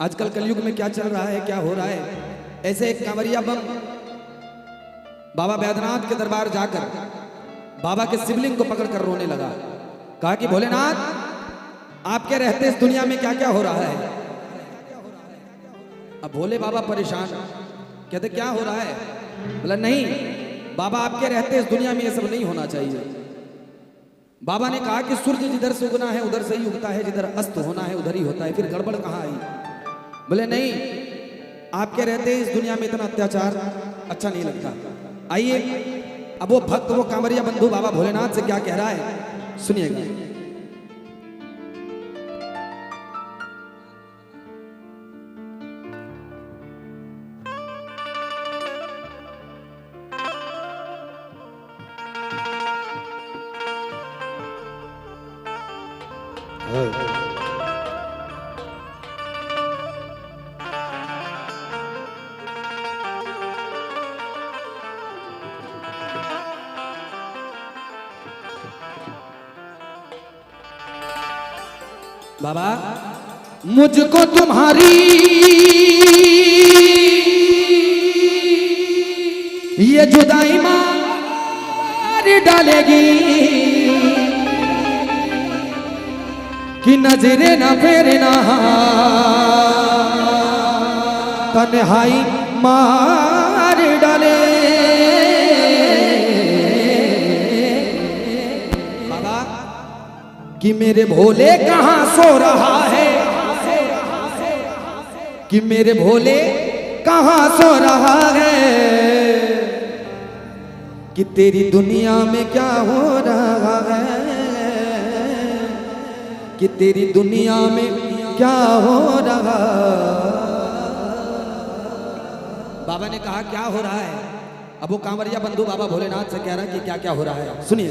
आजकल कलयुग में क्या चल रहा है, क्या हो रहा है। ऐसे एक कांवरिया बम बाबा बैद्यनाथ के दरबार जाकर बाबा के शिवलिंग को पकड़कर रोने लगा। कहा कि भोलेनाथ, आपके रहते इस दुनिया में क्या क्या हो रहा है। अब भोले बाबा परेशान, कहते क्या हो रहा है। बोला नहीं बाबा, आपके रहते इस दुनिया में ये सब नहीं होना चाहिए। बाबा ने कहा कि सूर्य जिधर से उगना है उधर से ही उगता है, जिधर अस्त होना है उधर ही होता है, फिर गड़बड़ कहाँ आई। बोले नहीं, आपके रहते इस दुनिया में इतना अत्याचार अच्छा नहीं लगता। आइए अब वो भक्त, वो कांवरिया बंधु बाबा भोलेनाथ से क्या कह रहा है, सुनिएगा। बाबा मुझको तुम्हारी ये जुदाई मार डालेगी कि नजरे न फेरना, तन्हाई मार डाले। बाबा कि मेरे भोले कहाँ सो रहा है, कि मेरे भोले कहाँ सो रहा है, कि तेरी दुनिया में क्या हो रहा है, कि तेरी दुनिया में क्या हो रहा। बाबा ने कहा क्या हो रहा है। अब वो कांवरिया बंधु बाबा भोलेनाथ से कह रहा है कि क्या क्या हो रहा है, सुनिए।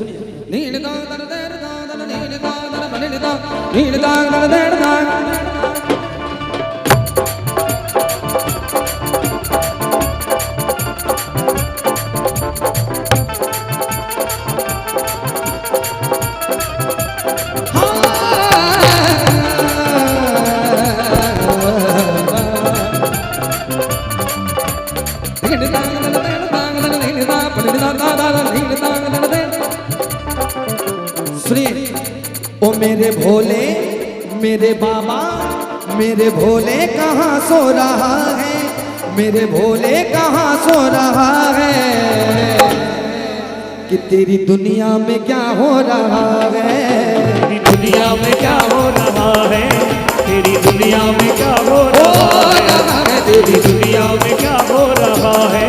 सुनिए, ओ मेरे भोले मेरे बाबा, मेरे भोले कहाँ सो रहा है, मेरे भोले कहाँ सो रहा है, कि तेरी दुनिया में क्या हो रहा है, तेरी दुनिया में क्या हो रहा है, तेरी दुनिया में क्या हो रहा है, तेरी दुनिया में क्या हो रहा है।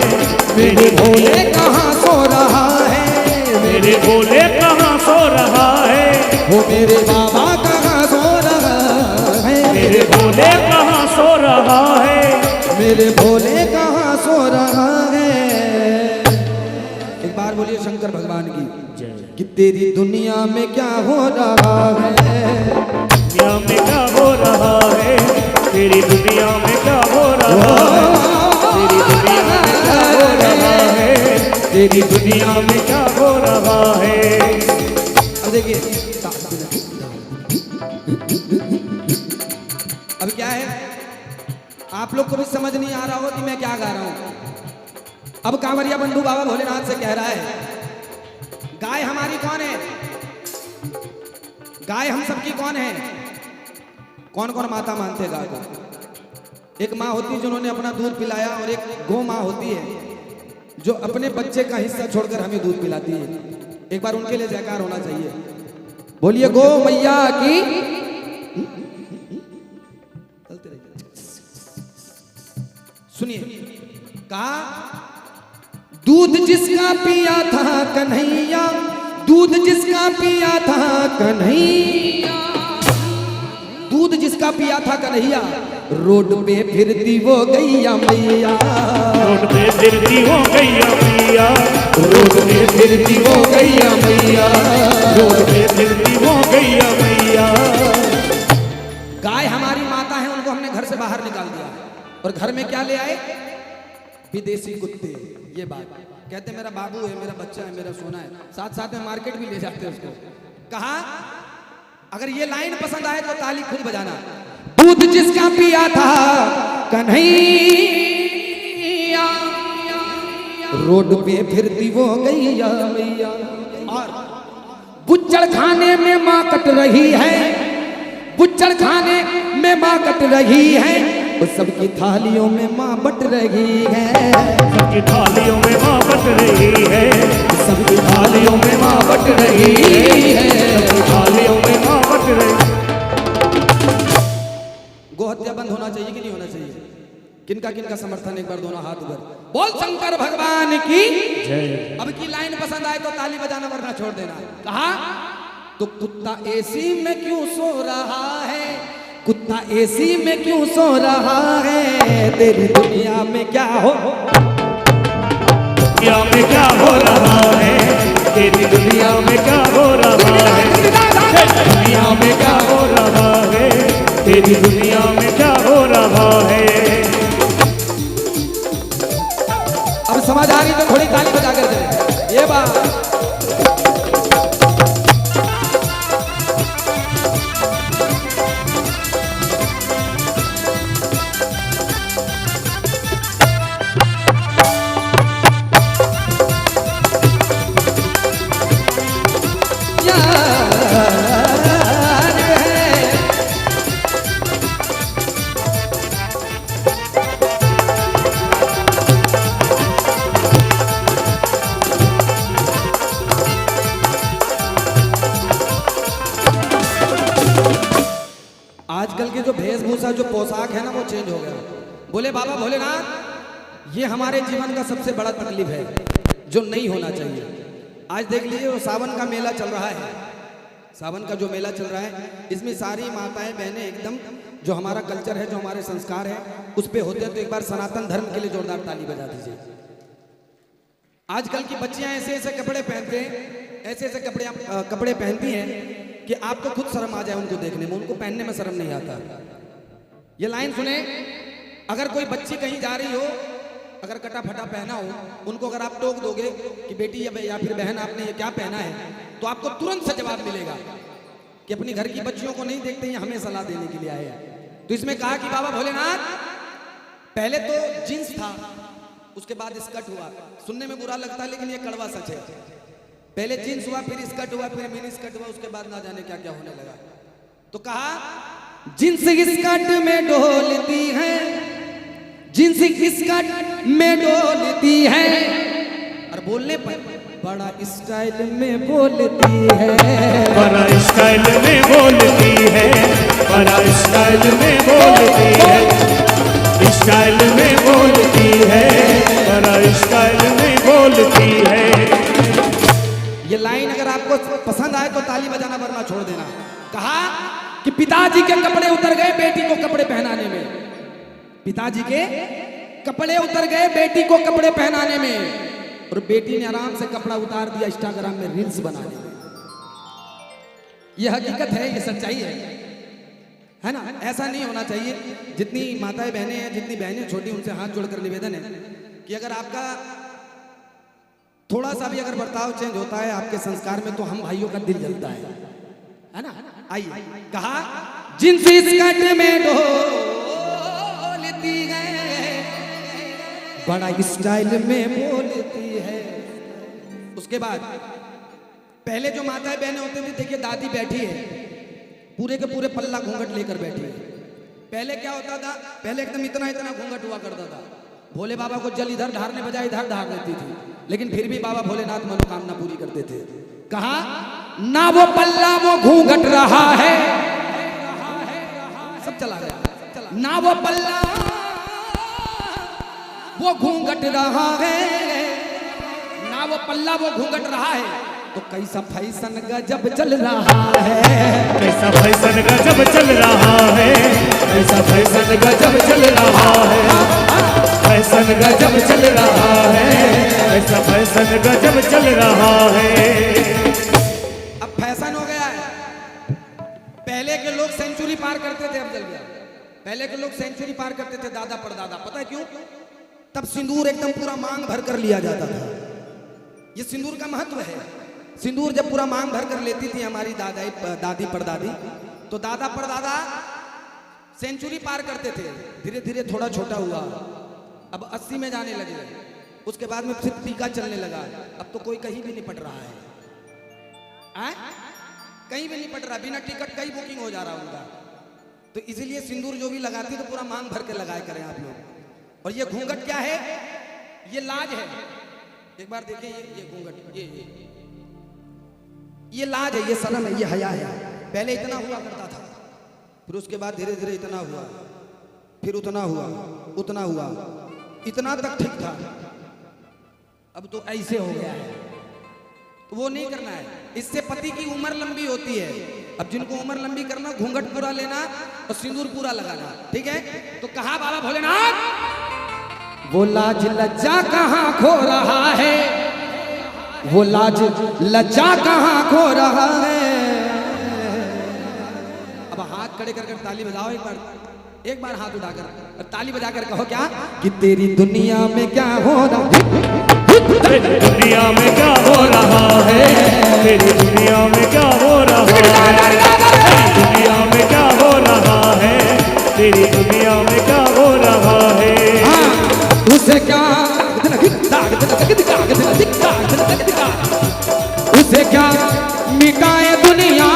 मेरे भोले कहाँ सो रहा है, मेरे भोले कहाँ सो रहा है, वो मेरे बाबा कहाँ सो रहा है, मेरे भोले कहाँ सो रहा है, मेरे भोले कहाँ सो रहा है। एक बार बोलिए शंकर भगवान की, कि तेरी दुनिया में क्या हो रहा है, दुनिया में क्या हो रहा है, तेरी दुनिया में क्या हो रहा है, तेरी दुनिया में क्या हो रहा है, तेरी दुनिया में क्या हो रहा है। अब देखिए अब क्या है, आप लोग को भी समझ नहीं आ रहा हो कि मैं क्या गा रहा हूं। अब कांवरिया बंधु बाबा भोलेनाथ से कह रहा है, गाय हमारी कौन है, गाय हम सबकी कौन है। कौन कौन माता मानते गाय को। एक माँ होती है जिन्होंने अपना दूध पिलाया, और एक गौ माँ होती है जो अपने बच्चे का हिस्सा छोड़कर हमें दूध पिलाती है। एक बार उनके लिए जयकार होना चाहिए। बोलिए गौ मैया की। सुनिए, कहा दूध जिसका पिया था कन्हैया, दूध जिसका पिया था कन्हैया, दूध जिसका पिया था कन्हैया, रोड पे फिरती वो गैया मैया, रोड पे फिरती हो गैया मैया, रोड पे फिरती वो गैया मैया, रोड पे फिरती हो गैया मैया। गाय हमारी माता है, उनको हमने घर से बाहर निकाल दिया, और घर में क्या ले आए, विदेशी कुत्ते। ये बात कहते मेरा बाबू है, मेरा बच्चा है, मेरा सोना है, साथ साथ में मार्केट भी ले जाते हैं उसको। कहा अगर ये लाइन पसंद आए तो ताली खुद बजाना। दूध जिसका पिया था कन्हैया, रोड पे फिरती वो गैया मैया। और बुच्चड़ खाने में माँ कट रही है, बुच्चड़ खाने में माँ कट रही है, वो सबकी थालियों में माँ बट रही है, सबकी थालियों में माँ बट रही है, सबकी थालियों में माँ बट रही है, सबकी थालियों में माँ बट रही। गोहत्या बंद होना चाहिए कि नहीं होना चाहिए? किनका किनका समर्थन? एक बार दोनों हाथ ऊपर, बोल शंकर भगवान की जय। अब की लाइन पसंद आए तो ताली बजाना वरना छोड़ देना। कहा तो कुत्ता एसी में क्यों सो रहा है, कुत्ता एसी में क्यों सो रहा है, तेरी दुनिया में क्या हो, दुनिया में क्या हो रहा है, तेरी दुनिया में क्या हो रहा है, दुनिया में क्या हो रहा है, तेरी दुनिया में क्या हो रहा है। अब समझ आ रही तो थोड़ी ताली बजा कर दे। ये बात आजकल के जो वेशभूषा जो पोशाक है ना वो चेंज हो गया। बोले बाबा भोलेनाथ, ये हमारे जीवन का सबसे बड़ा तकलीफ है जो नहीं होना चाहिए। आज देख लीजिए वो सावन का मेला चल रहा है, सावन का जो मेला चल रहा है इसमें सारी माताएं बहनें एकदम जो हमारा कल्चर है, जो हमारे संस्कार है उस पे होते हैं। तो एक बार सनातन धर्म के लिए जोरदार ताली बजा दीजिए। आजकल की बच्चियां ऐसे ऐसे कपड़े पहनते हैं, ऐसे ऐसे कपड़े पहनती हैं कि आपको खुद शर्म आ जाए उनको देखने में, उनको पहनने में शर्म नहीं आता। ये लाइन सुने, अगर कोई बच्ची कहीं जा रही हो, अगर कटा फटा पहना हो, उनको अगर आप टोक दोगे कि बेटी या फिर बहन आपने ये क्या पहना है, तो आपको तुरंत से जवाब मिलेगा कि अपनी घर की बच्चियों को नहीं देखते, ये हमें सलाह देने के लिए आए हैं। तो इसमें कहा कि बाबा भोलेनाथ, पहले तो जींस था, उसके बाद स्कर्ट हुआ। सुनने में बुरा लगता है लेकिन ये कड़वा सच है। पहले जींस हुआ, फिर स्कर्ट हुआ, फिर मिनी स्कर्ट हुआ, उसके बाद ना जाने क्या क्या होने लगा। तो कहा जींस स्कर्ट में डोलती है, जींस स्कर्ट में डोलती है, और बोलने पर बड़ा स्टाइल में बोलती है, बड़ा स्टाइल में बोलती है, बड़ा स्टाइल में बोलती है, स्टाइल में बोलती है, बड़ा स्टाइल में बोलती है। ये लाइन अगर आपको पसंद आए तो ताली बजाना वरना छोड़ देना। कहा कि पिताजी के कपड़े उतर गए बेटी को कपड़े पहनाने में, पिताजी के कपड़े उतर गए बेटी को कपड़े पहनाने में, और बेटी ने आराम से कपड़ा उतार दिया इंस्टाग्राम में रील्स बनाने में। ये हकीकत है, ये सच्चाई है ना? ऐसा नहीं होना चाहिए। जितनी माताएं बहनें हैं, जितनी बहनें छोटी, उनसे हाथ जोड़कर निवेदन है कि अगर आपका थोड़ा सा भी अगर बर्ताव चेंज होता है आपके संस्कार में, तो हम भाइयों का दिल जलता है ना? आइए, कहा जींस स्कर्ट में डोलती है, बड़ा स्टाइल में बोलती है। उसके बाद पहले जो माताएं बहनें होती थी, देखिए दादी बैठी है, पूरे के पूरे पल्ला घूंघट लेकर बैठी है। पहले क्या होता था, पहले एकदम इतना इतना घूंघट हुआ करता था। भोले बाबा को जल इधर ढारने बजाय इधर ढार देती थी, लेकिन फिर भी बाबा भोलेनाथ मनोकामना पूरी करते थे। कहा ना वो पल्ला वो घूंघट रहा है, सब चला गया, ना वो पल्ला वो घूंघट रहा है, ना वो पल्ला वो घूंघट रहा है, तो कैसा फैशन गजब चल रहा है, कैसा फैशन गजब चल रहा है, कैसा फैशन गजब चल रहा है, फैशन गजब चल रहा है, ऐसा फैशन गजब चल रहा है। अब फैशन हो गया है। पहले के लोग सेंचुरी पार करते थे, अब जल गया। पहले के लोग सेंचुरी पार करते थे, दादा परदादा। पता है क्यों? तब सिंदूर एकदम पूरा मांग भर कर लिया जाता था। ये सिंदूर का महत्व है। सिंदूर जब पूरा मांग भर कर लेती थी हमारी दादी परदादी, तो दादा परदादा सेंचुरी पार करते थे, धीरे धीरे थोड़ा छोटा हुआ, अब 80 में जाने लगे, उसके बाद में फिर टीका चलने लगा। अब तो कोई कहीं भी नहीं पट रहा है, कहीं भी नहीं पट रहा, बिना टिकट का ही बुकिंग हो जा रहा उनका। तो इसीलिए सिंदूर जो भी लगाती तो पूरा मांग भर के लगाए करें आप लोग। और ये घूंघट क्या है? ये लाज है। एक बार देखिए ये घूंघट, ये लाज है, ये शर्म है, ये हया है। पहले इतना हुआ करता था, फिर उसके बाद धीरे धीरे इतना हुआ, फिर उतना हुआ, उतना हुआ, इतना तक ठीक था, अब तो ऐसे हो गया है। तो वो नहीं करना है, इससे पति की उम्र लंबी होती है। अब जिनको उम्र लंबी करना, घूंघट पूरा लेना और सिंदूर पूरा लगाना, ठीक है? तो कहा बाबा भोलेनाथ, वो लाज लज्जा कहाँ खो रहा है, वो लाज लज्जा कहाँ खो रहा है। अब हाथ खड़े कर ताली बजाओ, एक बार हाथ उठाकर ताली बजाकर कहो क्या कि तेरी दुनिया में क्या हो रहा है, तेरी दुनिया में क्या हो रहा है, तेरी दुनिया में क्या हो रहा है, तेरी दुनिया में क्या हो रहा है, तेरी दुनिया में क्या हो रहा है। उसे क्या उसे क्या मिटाए दुनिया,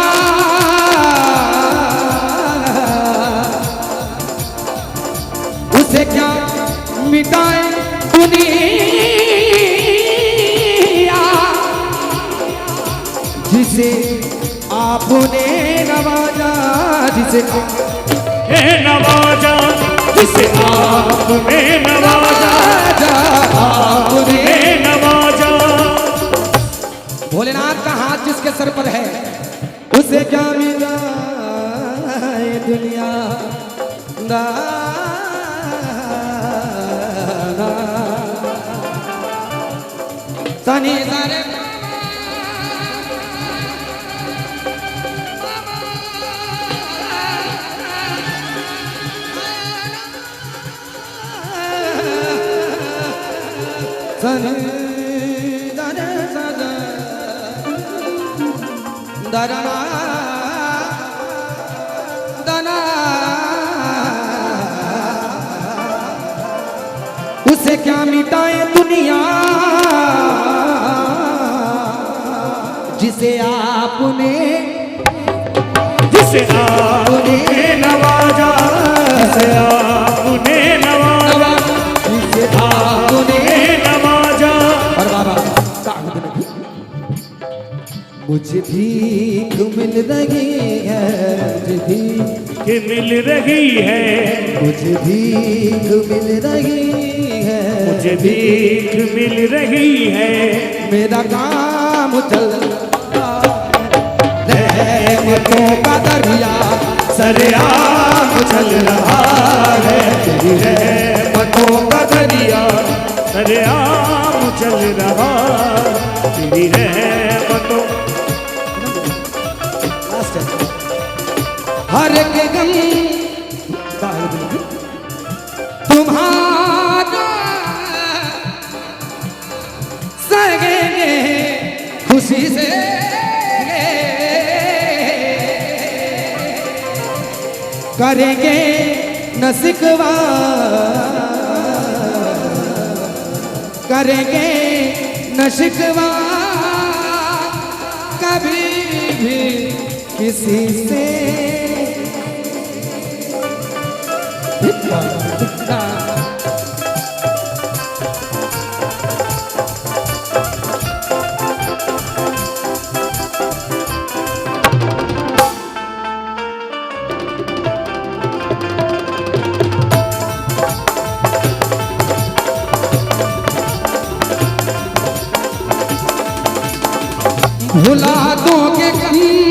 उसे क्या मिटाए दुनिया, जिसे आपने नवाजा, जिसे नवाजा, जिसे आपने नवाजा, आपने नवाजा। भोलेनाथ का हाथ जिसके सर पर है, उसे क्या मिला दुनिया सनी सारे सनी दादा दादा दादा दादा, उसे क्या मिटाए दुनिया, जिसे आपने, जिसे आपने नवाजा, जिसे आपने नवाजा, जिसे आपने नवाजा। और बाबा मुझे भीख मिल रही है, मुझे भीख मिल रही है, मुझे भीख मिल रही है, मुझे भीख मिल रही है। मेरा काम चल रहमतों का दरिया सरेआम चल रहा है, तेरी रहमतों का दरिया सरेआम चल रहा, तेरी रहमतों। हर के गम तुम्हारा सहेंगे खुशी से, करेंगे न शिकवा, करेंगे न शिकवा कभी भी किसी से। भुला दोगे कहीं